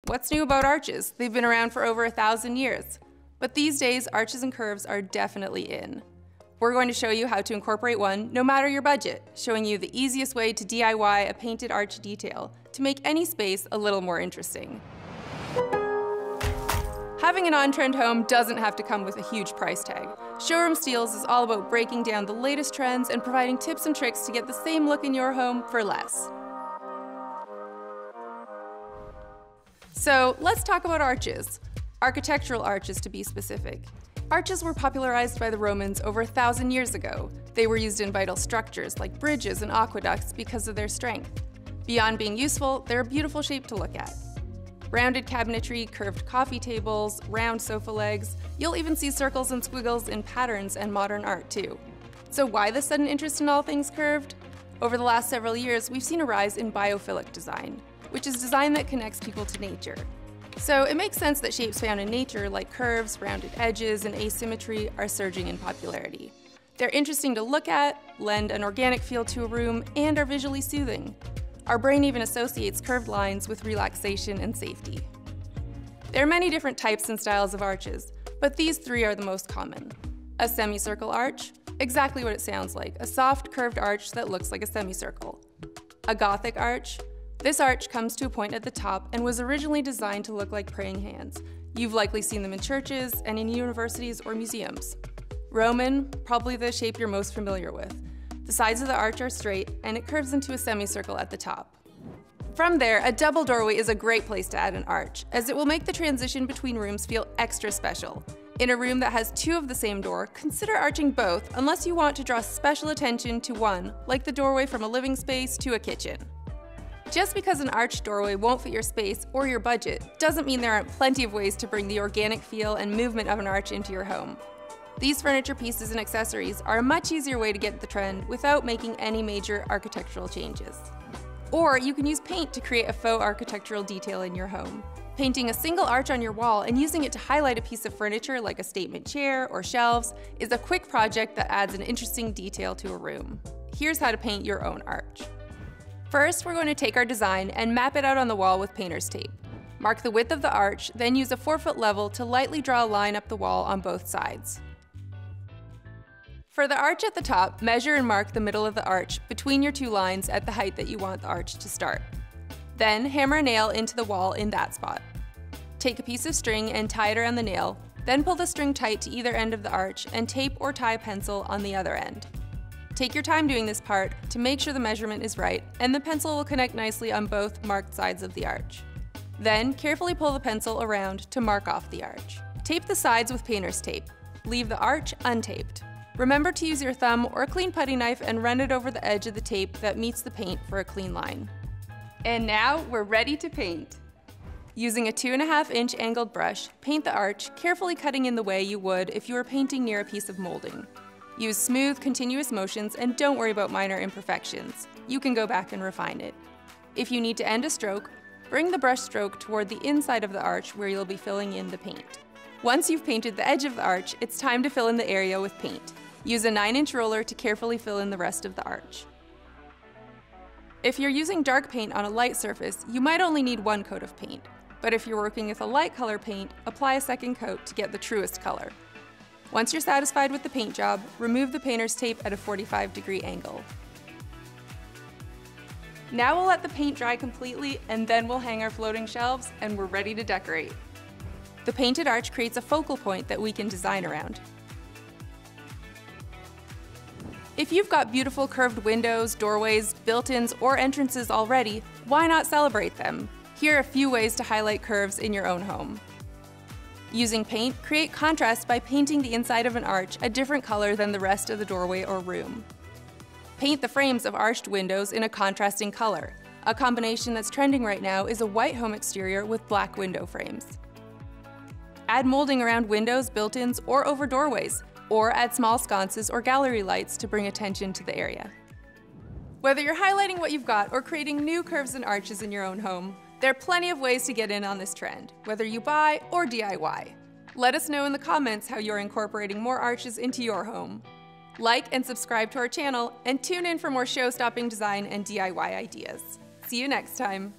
What's new about arches? They've been around for over 1,000 years. But these days, arches and curves are definitely in. We're going to show you how to incorporate one no matter your budget, showing you the easiest way to DIY a painted arch detail to make any space a little more interesting. Having an on-trend home doesn't have to come with a huge price tag. Showroom Steals is all about breaking down the latest trends and providing tips and tricks to get the same look in your home for less. So let's talk about arches. Architectural arches, to be specific. Arches were popularized by the Romans over 1,000 years ago. They were used in vital structures like bridges and aqueducts because of their strength. Beyond being useful, they're a beautiful shape to look at. Rounded cabinetry, curved coffee tables, round sofa legs. You'll even see circles and squiggles in patterns and modern art too. So why the sudden interest in all things curved? Over the last several years, we've seen a rise in biophilic design, which is design that connects people to nature. So it makes sense that shapes found in nature, like curves, rounded edges, and asymmetry, are surging in popularity. They're interesting to look at, lend an organic feel to a room, and are visually soothing. Our brain even associates curved lines with relaxation and safety. There are many different types and styles of arches, but these three are the most common. A semicircle arch, exactly what it sounds like, a soft curved arch that looks like a semicircle. A Gothic arch. This arch comes to a point at the top and was originally designed to look like praying hands. You've likely seen them in churches and in universities or museums. Roman, probably the shape you're most familiar with. The sides of the arch are straight and it curves into a semicircle at the top. From there, a double doorway is a great place to add an arch, as it will make the transition between rooms feel extra special. In a room that has two of the same door, consider arching both unless you want to draw special attention to one, like the doorway from a living space to a kitchen. Just because an arched doorway won't fit your space or your budget doesn't mean there aren't plenty of ways to bring the organic feel and movement of an arch into your home. These furniture pieces and accessories are a much easier way to get the trend without making any major architectural changes. Or you can use paint to create a faux architectural detail in your home. Painting a single arch on your wall and using it to highlight a piece of furniture like a statement chair or shelves is a quick project that adds an interesting detail to a room. Here's how to paint your own arch. First, we're going to take our design and map it out on the wall with painter's tape. Mark the width of the arch, then use a 4-foot level to lightly draw a line up the wall on both sides. For the arch at the top, measure and mark the middle of the arch between your two lines at the height that you want the arch to start. Then hammer a nail into the wall in that spot. Take a piece of string and tie it around the nail, then pull the string tight to either end of the arch and tape or tie a pencil on the other end. Take your time doing this part to make sure the measurement is right, and the pencil will connect nicely on both marked sides of the arch. Then carefully pull the pencil around to mark off the arch. Tape the sides with painter's tape. Leave the arch untaped. Remember to use your thumb or a clean putty knife and run it over the edge of the tape that meets the paint for a clean line. And now we're ready to paint. Using a 2.5-inch angled brush, paint the arch, carefully cutting in the way you would if you were painting near a piece of molding. Use smooth, continuous motions and don't worry about minor imperfections. You can go back and refine it. If you need to end a stroke, bring the brush stroke toward the inside of the arch where you'll be filling in the paint. Once you've painted the edge of the arch, it's time to fill in the area with paint. Use a 9-inch roller to carefully fill in the rest of the arch. If you're using dark paint on a light surface, you might only need 1 coat of paint. But if you're working with a light color paint, apply a 2nd coat to get the truest color. Once you're satisfied with the paint job, remove the painter's tape at a 45-degree angle. Now we'll let the paint dry completely and then we'll hang our floating shelves and we're ready to decorate. The painted arch creates a focal point that we can design around. If you've got beautiful curved windows, doorways, built-ins, or entrances already, why not celebrate them? Here are a few ways to highlight curves in your own home. Using paint, create contrast by painting the inside of an arch a different color than the rest of the doorway or room. Paint the frames of arched windows in a contrasting color. A combination that's trending right now is a white home exterior with black window frames. Add molding around windows, built-ins, or over doorways, or add small sconces or gallery lights to bring attention to the area. Whether you're highlighting what you've got or creating new curves and arches in your own home, there are plenty of ways to get in on this trend, whether you buy or DIY. Let us know in the comments how you're incorporating more arches into your home. Like and subscribe to our channel, and tune in for more show-stopping design and DIY ideas. See you next time.